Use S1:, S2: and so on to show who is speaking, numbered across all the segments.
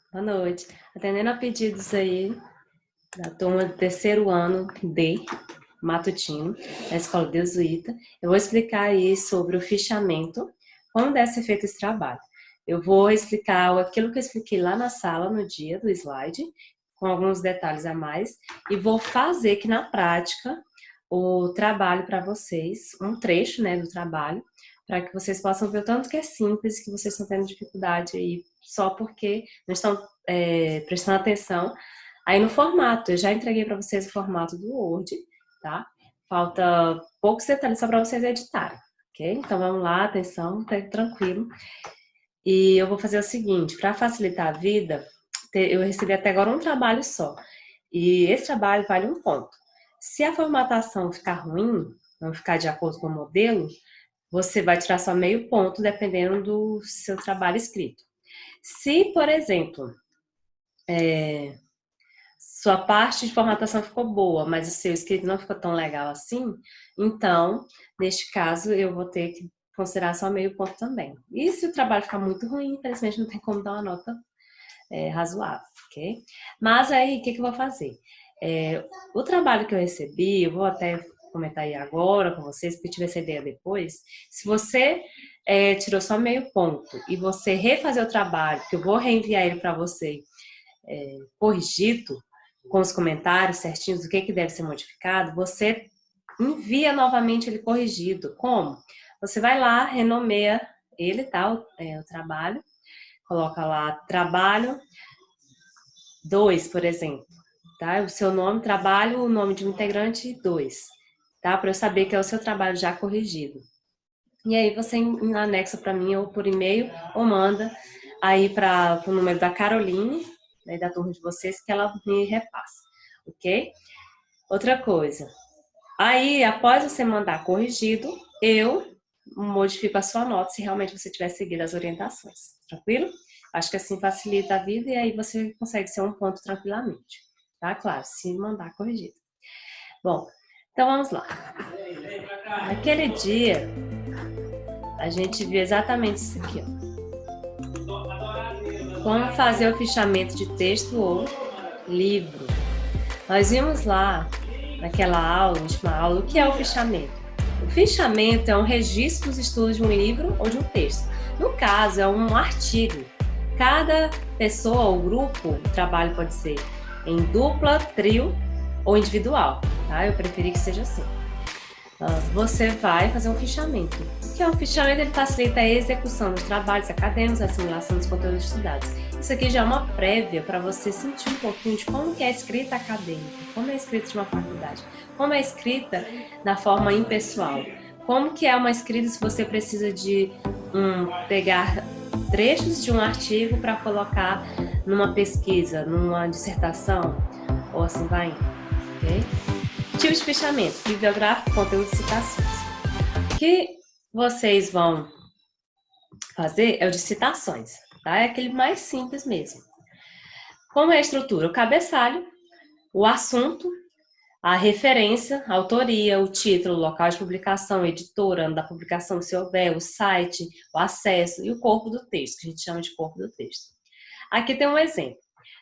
S1: Boa noite. Atendendo a pedidos aí da turma do terceiro ano D, matutino, da Escola Jesuíta, eu vou explicar aí sobre o fichamento, como deve ser feito esse trabalho. Eu vou explicar aquilo que eu expliquei lá na sala no dia do slide, com alguns detalhes a mais, e vou fazer aqui na prática o trabalho para vocês, um trecho, né, do trabalho, para que vocês possam ver o tanto que é simples, que vocês estão tendo dificuldade aí, só porque não estão prestando atenção aí no formato. Eu já entreguei para vocês o formato do Word, tá? Falta poucos detalhes só para vocês editarem, ok? Então vamos lá, atenção, tá tranquilo. E eu vou fazer o seguinte, para facilitar a vida, eu recebi até agora um trabalho só. E esse trabalho vale um ponto. Se a formatação ficar ruim, não ficar de acordo com o modelo, você vai tirar só meio ponto, dependendo do seu trabalho escrito. Se, por exemplo, sua parte de formatação ficou boa, mas o seu escrito não ficou tão legal assim, então, neste caso, eu vou ter que considerar só meio ponto também. E se o trabalho ficar muito ruim, infelizmente não tem como dar uma nota razoável, ok? Mas aí, o que eu vou fazer? O trabalho que eu recebi, eu vou até comentar aí agora com vocês, porque eu tive essa ideia depois. Se você tirou só meio ponto e você refazer o trabalho, que eu vou reenviar ele para você corrigido, com os comentários certinhos do que deve ser modificado, você envia novamente ele corrigido. Como? Você vai lá, renomeia ele, tá? O trabalho, coloca lá trabalho 2, por exemplo, tá? O seu nome, trabalho, o nome de um integrante 2, tá? Para eu saber que é o seu trabalho já corrigido. E aí você anexa para mim ou por e-mail ou manda aí para o número da Caroline, né, da turma de vocês, que ela me repassa, ok? Outra coisa, aí após você mandar corrigido, eu modifico a sua nota se realmente você tiver seguido as orientações, tranquilo? Acho que assim facilita a vida e aí você consegue ser um ponto tranquilamente, tá? Claro, se mandar corrigido. Bom, então vamos lá. Naquele dia, a gente viu exatamente isso aqui, ó. Como fazer o fichamento de texto ou livro. Nós vimos lá, naquela aula, última aula, o que é o fichamento. O fichamento é um registro dos estudos de um livro ou de um texto. No caso, é um artigo. Cada pessoa ou grupo, o trabalho pode ser em dupla, trio ou individual, tá? Eu preferi que seja assim. Você vai fazer um fichamento. O que é um fichamento? Ele facilita a execução dos trabalhos acadêmicos, a assimilação dos conteúdos estudados. Isso aqui já é uma prévia para você sentir um pouquinho de como que é a escrita acadêmica, como é a escrita de uma faculdade, como é a escrita da forma impessoal, como que é uma escrita se você precisa de pegar trechos de um artigo para colocar numa pesquisa, numa dissertação, ou assim vai, ok? Tipo de fichamento, bibliográfico, conteúdo e citações. O que vocês vão fazer é o de citações, tá? É aquele mais simples mesmo. Como é a estrutura? O cabeçalho, o assunto, a referência, a autoria, o título, o local de publicação, editora, ano da publicação, se houver, o site, o acesso e o corpo do texto, que a gente chama de corpo do texto. Aqui tem um exemplo.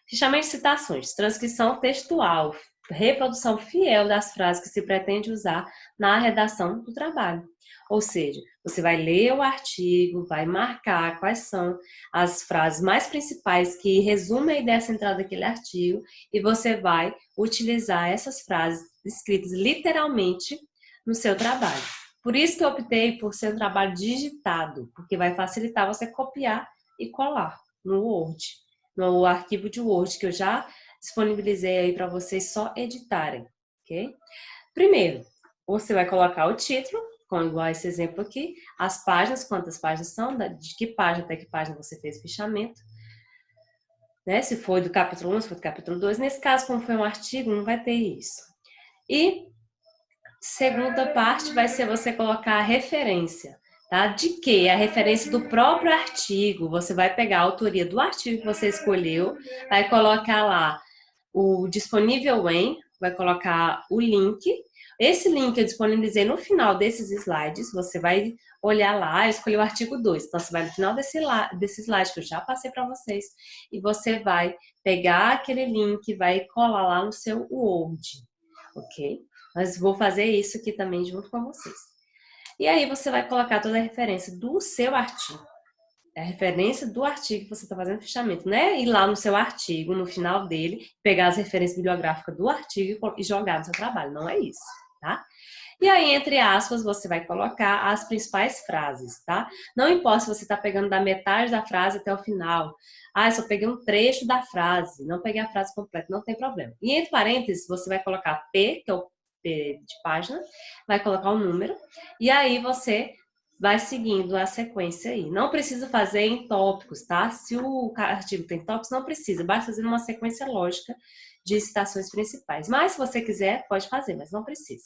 S1: Fichamento de citações, transcrição textual, reprodução fiel das frases que se pretende usar na redação do trabalho. Ou seja, você vai ler o artigo, vai marcar quais são as frases mais principais que resumem a ideia central daquele artigo e você vai utilizar essas frases escritas literalmente no seu trabalho. Por isso que eu optei por ser um trabalho digitado, porque vai facilitar você copiar e colar no Word, no arquivo de Word que eu já disponibilizei aí para vocês só editarem, ok? Primeiro, você vai colocar o título, com igual esse exemplo aqui, as páginas, quantas páginas são, de que página até que página você fez o fichamento, né? Se foi do capítulo 1, se foi do capítulo 2, nesse caso, como foi um artigo, não vai ter isso. E segunda parte vai ser você colocar a referência, tá? De que? A referência do próprio artigo. Você vai pegar a autoria do artigo que você escolheu, vai colocar lá o disponível em, vai colocar o link, Esse link eu disponibilizei no final desses slides, você vai olhar lá, eu escolhi o artigo 2, então você vai no final desse slide que eu já passei para vocês, e você vai pegar aquele link e vai colar lá no seu Word, ok? Mas vou fazer isso aqui também junto com vocês. E aí você vai colocar toda a referência do seu artigo. É a referência do artigo que você está fazendo fichamento, né? Ir lá no seu artigo, no final dele, pegar as referências bibliográficas do artigo e jogar no seu trabalho. Não é isso, tá? E aí, entre aspas, você vai colocar as principais frases, tá? Não importa se você está pegando da metade da frase até o final. Ah, eu só peguei um trecho da frase, não peguei a frase completa, não tem problema. E entre parênteses, você vai colocar P, que é o P de página, vai colocar o número, e aí você vai seguindo a sequência aí. Não precisa fazer em tópicos, tá? Se o artigo tem tópicos, não precisa. Basta fazer uma sequência lógica de citações principais. Mas, se você quiser, pode fazer, mas não precisa.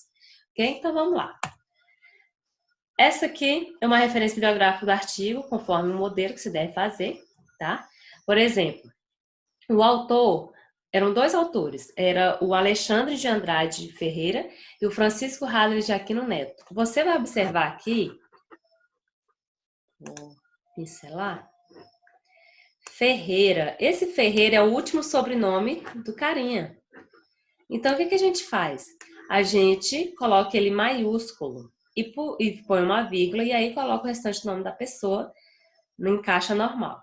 S1: Ok? Então, vamos lá. Essa aqui é uma referência bibliográfica do artigo, conforme o modelo que se deve fazer, tá? Por exemplo, o autor... Eram dois autores, era o Alexandre de Andrade Ferreira e o Francisco Hadley de Aquino Neto. Você vai observar aqui, vou pincelar, Ferreira. Esse Ferreira é o último sobrenome do carinha. Então, o que a gente faz? A gente coloca ele maiúsculo e põe uma vírgula e aí coloca o restante do nome da pessoa no caixa normal.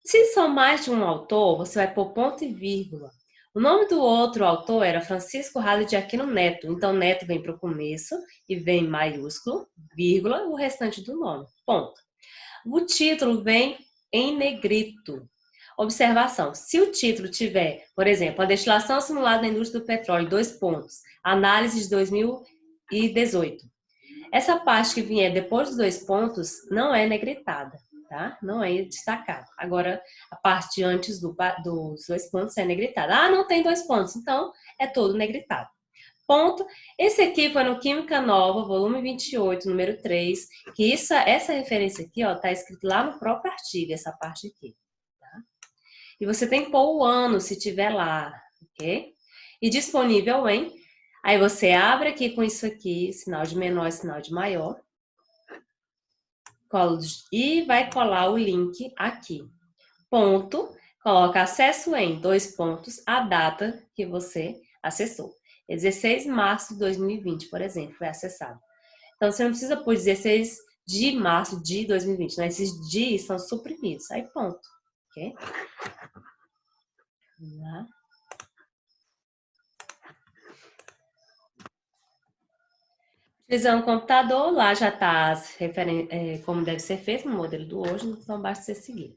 S1: Se são mais de um autor, você vai pôr ponto e vírgula. O nome do outro autor era Francisco Hadley de Aquino Neto. Então, Neto vem para o começo e vem maiúsculo, vírgula, o restante do nome. Ponto. O título vem em negrito. Observação: se o título tiver, por exemplo, a destilação simulada na indústria do petróleo, 2 pontos, análise de 2018. Essa parte que vier depois dos 2 pontos não é negritada, tá? Não é destacada. Agora, a parte antes dos 2 pontos é negritada. Ah, não tem 2 pontos, então é todo negritado. Ponto. Esse aqui foi no Química Nova, volume 28, número 3, que essa referência aqui, ó, tá escrito lá no próprio artigo, essa parte aqui, tá? E você tem que pôr o ano, se tiver lá, ok? E disponível em... Aí você abre aqui com isso aqui, sinal de menor e sinal de maior, e vai colar o link aqui. Ponto, coloca acesso em, 2 pontos, a data que você acessou. 16 de março de 2020, por exemplo, foi acessado. Então, você não precisa pôr 16 de março de 2020, né? Esses dias são suprimidos. Aí, ponto. Ok? Vamos lá. Utilizando o computador, lá já está como deve ser feito no modelo do hoje, então basta você seguir.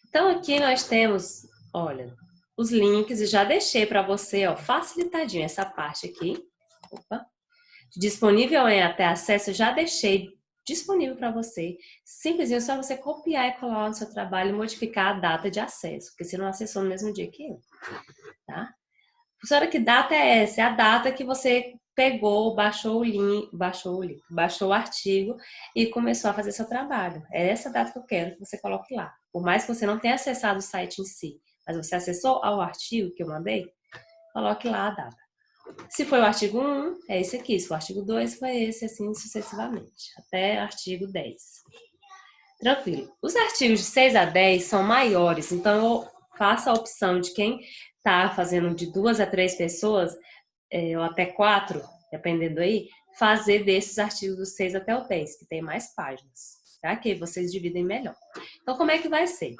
S1: Então, aqui nós temos, olha, os links, e já deixei para você, ó, facilitadinho essa parte aqui. Opa. Disponível em até acesso, eu já deixei disponível para você. Simplesinho, só você copiar e colar no seu trabalho e modificar a data de acesso, porque você não acessou no mesmo dia que eu, tá? Professora, que data é essa? É a data que você pegou, baixou o artigo e começou a fazer seu trabalho. É essa data que eu quero que você coloque lá. Por mais que você não tenha acessado o site em si, mas você acessou ao artigo que eu mandei, coloque lá a data. Se foi o artigo 1, é esse aqui. Se for o artigo 2, foi esse, assim sucessivamente, até artigo 10. Tranquilo. Os artigos de 6 a 10 são maiores, então eu faço a opção de quem está fazendo de 2 a 3 pessoas, ou até 4, dependendo aí, fazer desses artigos do 6 até o 10, que tem mais páginas, tá? Que vocês dividem melhor. Então, como é que vai ser?